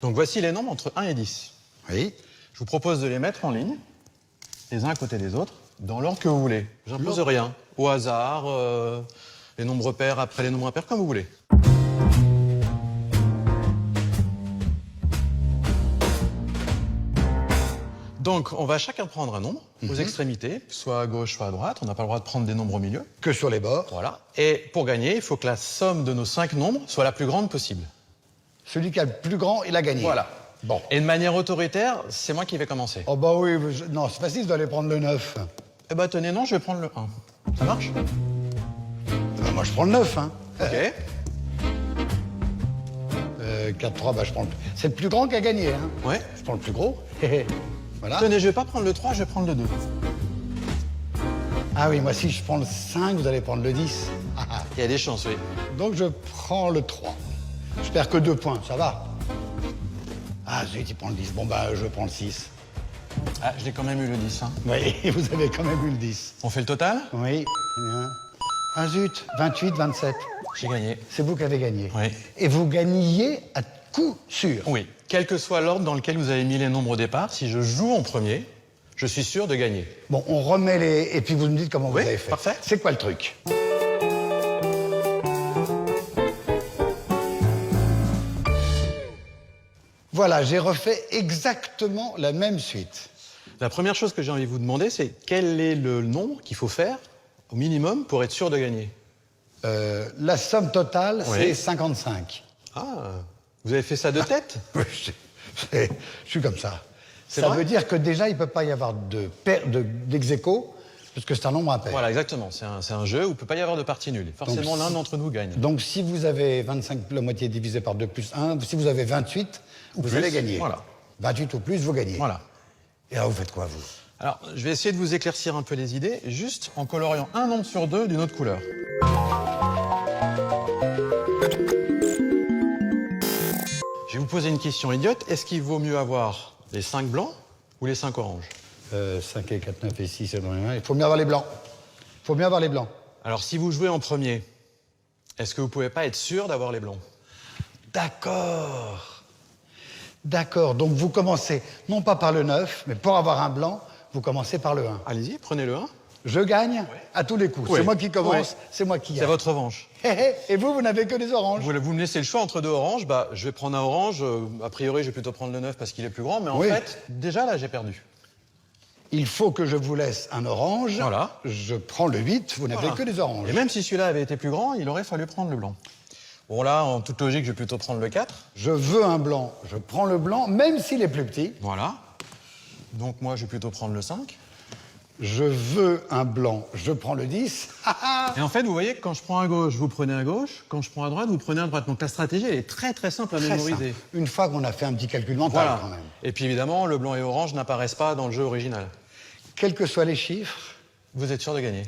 Donc voici les nombres entre 1 et 10. Oui. Je vous propose de les mettre en ligne, les uns à côté des autres, dans l'ordre que vous voulez. J'impose rien. Au hasard, les nombres pairs après les nombres impairs, comme vous voulez. Donc, on va chacun prendre un nombre aux extrémités, soit à gauche, soit à droite. On n'a pas le droit de prendre des nombres au milieu. Que sur les bords. Voilà. Et pour gagner, il faut que la somme de nos 5 nombres soit la plus grande possible. Celui qui a le plus grand, il a gagné. Voilà. Bon. Et de manière autoritaire, c'est moi qui vais commencer. Oh bah oui, non, c'est facile, je dois aller prendre le 9. Eh ben tenez, non, je vais prendre le 1. Ça marche? Eh ben, moi, je prends le 9, hein. Ok. 4-3, bah, je prends le... C'est le plus grand qui a gagné, hein. Ouais. Je prends le plus gros. Voilà. Tenez, je vais pas prendre le 3, je vais prendre le 2. Ah oui, moi, si je prends le 5, vous allez prendre le 10. Il y a des chances, oui. Donc, je prends le 3. Je perds que 2 points, ça va. Ah, zut, il prend le 10. Bon, bah, je prends le 6. Ah, je l'ai quand même eu le 10. Hein. Oui, vous avez quand même eu le 10. On fait le total? Oui. Bien. Ah, zut, 28, 27. J'ai gagné. C'est vous qui avez gagné. Oui. Et vous gagniez à coup sûr. Oui. Quel que soit l'ordre dans lequel vous avez mis les nombres au départ, si je joue en premier, je suis sûr de gagner. Bon, on remet les... Et puis vous me dites comment Oui, vous avez fait. parfait. C'est quoi le truc? Voilà, j'ai refait exactement la même suite. La première chose que j'ai envie de vous demander, c'est quel est le nombre qu'il faut faire au minimum pour être sûr de gagner? La somme totale, Oui. c'est 55. Ah, vous avez fait ça de tête? Oui, je suis comme ça. C'est Ça vrai veut dire que déjà, il ne peut pas y avoir d'ex-aequo, parce que c'est un nombre impair. Voilà, exactement. C'est un jeu où il ne peut pas y avoir de partie nulle. Forcément, l'un d'entre nous gagne. Donc, si vous avez 25, la moitié divisé par 2 plus 1, si vous avez 28, vous plus, allez gagner. voilà. 28 ou plus, vous gagnez. Voilà. Et alors, vous faites quoi, vous? Alors, je vais essayer de vous éclaircir un peu les idées, juste en coloriant un nombre sur deux d'une autre couleur. Je vais vous poser une question idiote. Est-ce qu'il vaut mieux avoir les 5 blancs ou les 5 oranges? 5 et 4, 9 et 6, il faut mieux avoir les blancs. Il faut mieux avoir les blancs. Alors, si vous jouez en premier, est-ce que vous ne pouvez pas être sûr d'avoir les blancs? D'accord. D'accord. Donc, vous commencez, non pas par le 9, mais pour avoir un blanc, vous commencez par le 1. Allez-y, prenez le 1. Je gagne à tous les coups. Oui. C'est moi qui commence, Oui. c'est moi qui gagne. C'est votre revanche. Et vous, vous n'avez que des oranges. Vous me laissez le choix entre deux oranges, bah, je vais prendre un orange. A priori, je vais plutôt prendre le 9 parce qu'il est plus grand, mais en Oui. fait, déjà là, j'ai perdu. Il faut que je vous laisse un orange. Voilà. Je prends le 8, vous n'avez Voilà. que des oranges. Et même si celui-là avait été plus grand, il aurait fallu prendre le blanc. Bon, là, en toute logique, je vais plutôt prendre le 4. Je veux un blanc, je prends le blanc, même s'il est plus petit. Voilà. Donc, moi, je vais plutôt prendre le 5. Je veux un blanc, je prends le 10. Et en fait, vous voyez que quand je prends à gauche, vous prenez à gauche. Quand je prends à droite, vous prenez à droite. Donc, la stratégie, elle est très, très simple à Très mémoriser. simple. Une fois qu'on a fait un petit calcul mental, Voilà. quand même. Et puis, évidemment, le blanc et orange n'apparaissent pas dans le jeu original. Quels que soient les chiffres, Vous êtes sûr de gagner.